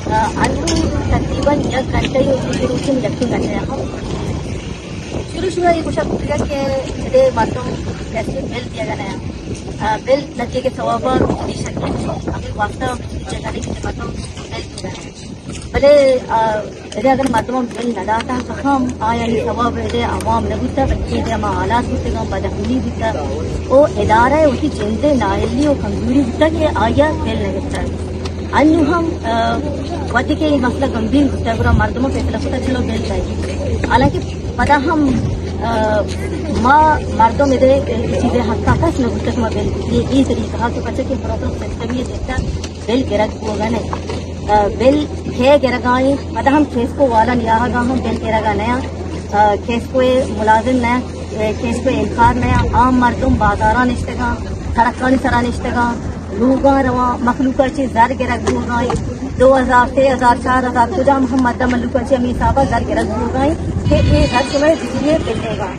انو تقریباً 1 گھنٹے شروع سے 2 گھنٹے ہم شروع یہ کچھ کہ ادے مردم کیسے بل دیا گیا بل نتیجے کے ثواب اگر واسطہ جگہ مردم بل دیا گیا بلے اگر مردم بل نہ ڈاتا تو ہم آیا ثواب عوام نہ ہوتا بلکہ ہم حالات ہوتے گا بدحلی ہوتا وہ ادارہ ہے اسی چندے ناہلی اور کمزوری ہوتا کہ آیا بل نہیں ہوتا انو ہم ودی کے مسئلہ گمبھیر ہوتا ہے پورا مردموں پہ ہوتا چلو بل چاہیے حالانکہ پتا ہم ماں مردوں میں چیزیں حق کس نہ ہوتا کہ بل یہ طریقہ کہ بچے کے پروگرام سسٹم یہ دیکھتا بل گرگ ہوگا نہیں بل ہے گرگائیں پتا ہم کھیس کو والا نیا گا ہم بل گرگا نیا کھیس کو ملازم نیا کھیس کو انکار نیا عام مردم بازارہ نشتگاں سڑکانی سرا نشتگاں لوگاں رواں مخلوقہ چیز زر گرگ ہو گائیں 2000 3000 4000 کجا ہم مدہ ملوکہ چی امی صاحبہ زر گرگ ہو گائیں کہ یہ گھر کے بڑے بجلی ملے گا